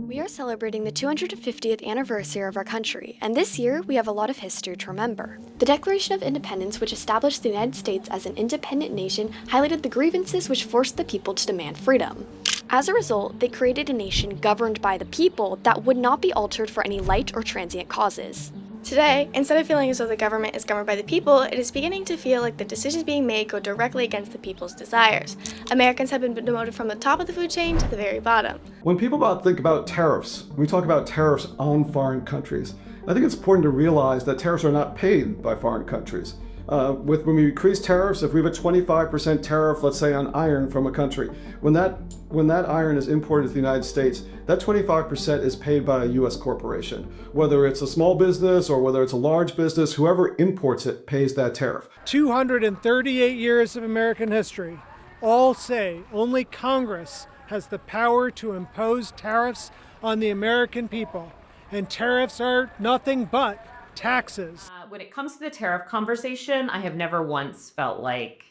We are celebrating the 250th anniversary of our country, and this year we have a lot of history to remember. The Declaration of Independence, which established the United States as an independent nation, highlighted the grievances which forced the people to demand freedom. As a result, they created a nation governed by the people that would not be altered for any light or transient causes. Today, instead of feeling as though the government is governed by the people, it is beginning to feel like the decisions being made go directly against the people's desires. Americans have been demoted from the top of the food chain to the very bottom. When people think about tariffs, we talk about tariffs on foreign countries. I think it's important to realize that tariffs are not paid by foreign countries. When we increase tariffs, if we have a 25% tariff, let's say on iron from a country, when that iron is imported to the United States, that 25% is paid by a U.S. corporation. Whether it's a small business or whether it's a large business, whoever imports it pays that tariff. 238 years of American history all say only Congress has the power to impose tariffs on the American people, and tariffs are nothing but taxes. When it comes to the tariff conversation, I have never once felt like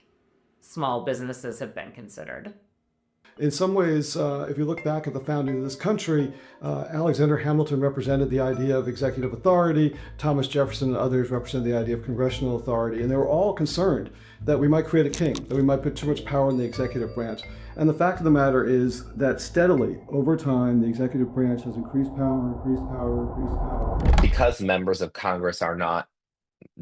small businesses have been considered. In some ways, if you look back at the founding of this country, Alexander Hamilton represented the idea of executive authority, Thomas Jefferson and others represented the idea of congressional authority, and they were all concerned that we might create a king, that we might put too much power in the executive branch. And the fact of the matter is that steadily, over time, the executive branch has increased power, increased power, increased power. Because members of Congress are not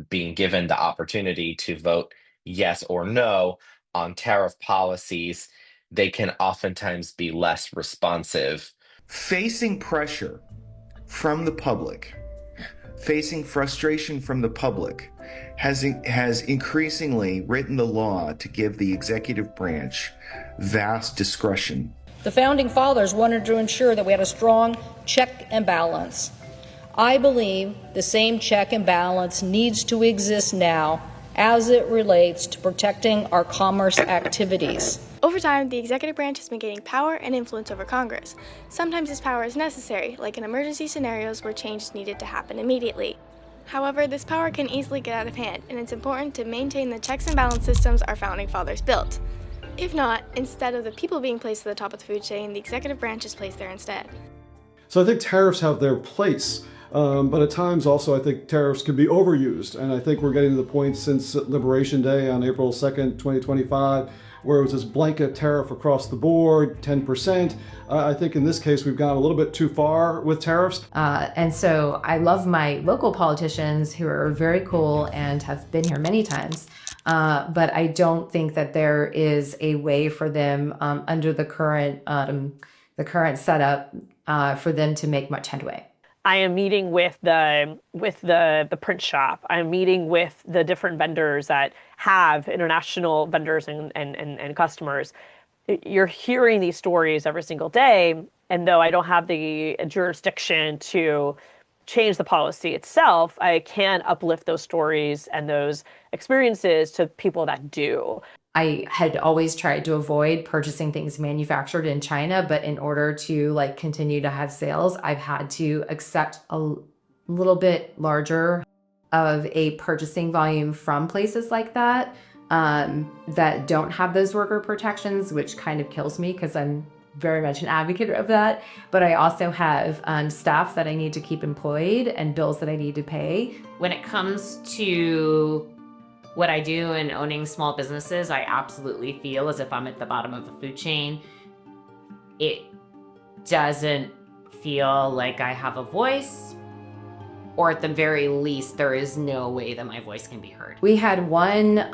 being given the opportunity to vote yes or no on tariff policies, they can oftentimes be less responsive. Facing pressure from the public, facing frustration from the public, has increasingly written the law to give the executive branch vast discretion. The Founding Fathers wanted to ensure that we had a strong check and balance. I believe the same check and balance needs to exist now as it relates to protecting our commerce activities. Over time, the executive branch has been gaining power and influence over Congress. Sometimes this power is necessary, like in emergency scenarios where change is needed to happen immediately. However, this power can easily get out of hand, and it's important to maintain the checks and balance systems our Founding Fathers built. If not, instead of the people being placed at the top of the food chain, the executive branch is placed there instead. So I think tariffs have their place. But at times also I think tariffs can be overused. And I think we're getting to the point since Liberation Day on April 2nd, 2025, where it was this blanket tariff across the board, 10%. I think in this case, we've gone a little bit too far with tariffs. And so I love my local politicians who are very cool and have been here many times. But I don't think that there is a way for them under the current setup for them to make much headway. I am meeting with the print shop. I'm meeting with the different vendors that have international vendors and customers. You're hearing these stories every single day, and though I don't have the jurisdiction to change the policy itself, I can uplift those stories and those experiences to people that do. I had always tried to avoid purchasing things manufactured in China, but in order to continue to have sales, I've had to accept a little bit larger of a purchasing volume from places like that that don't have those worker protections, which kind of kills me because I'm very much an advocate of that. But I also have staff that I need to keep employed and bills that I need to pay. When it comes to what I do in owning small businesses, I absolutely feel as if I'm at the bottom of the food chain. It doesn't feel like I have a voice, or at the very least, there is no way that my voice can be heard. We had one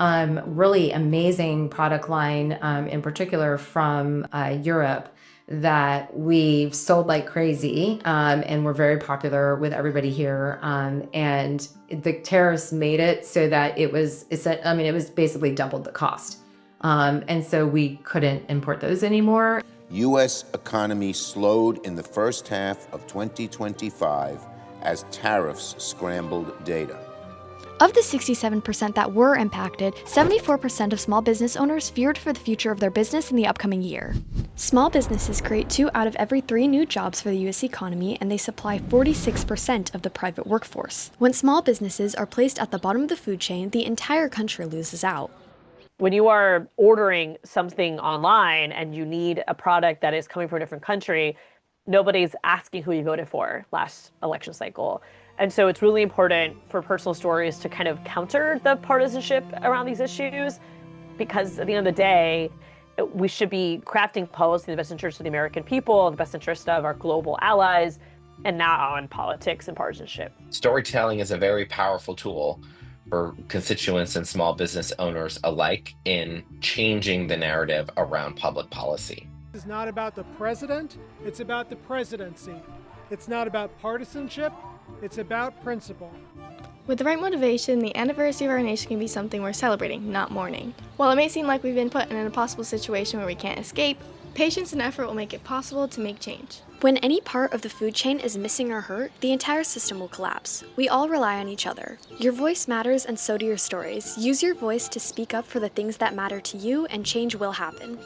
really amazing product line in particular from Europe that we've sold like crazy, and we're very popular with everybody here. And the tariffs made it so that it was basically doubled the cost. And so we couldn't import those anymore. U.S. economy slowed in the first half of 2025 as tariffs scrambled data. Of the 67% that were impacted, 74% of small business owners feared for the future of their business in the upcoming year. Small businesses create 2 out of every 3 new jobs for the U.S. economy, and they supply 46% of the private workforce. When small businesses are placed at the bottom of the food chain, the entire country loses out. When you are ordering something online and you need a product that is coming from a different country, nobody's asking who you voted for last election cycle. And so it's really important for personal stories to kind of counter the partisanship around these issues, because at the end of the day, we should be crafting policy in the best interest of the American people, in the best interest of our global allies, and not on politics and partisanship. Storytelling is a very powerful tool for constituents and small business owners alike in changing the narrative around public policy. It's not about the president, it's about the presidency. It's not about partisanship, it's about principle. With the right motivation, the anniversary of our nation can be something we're celebrating, not mourning. While it may seem like we've been put in an impossible situation where we can't escape, patience and effort will make it possible to make change. When any part of the food chain is missing or hurt, the entire system will collapse. We all rely on each other. Your voice matters, and so do your stories. Use your voice to speak up for the things that matter to you, and change will happen.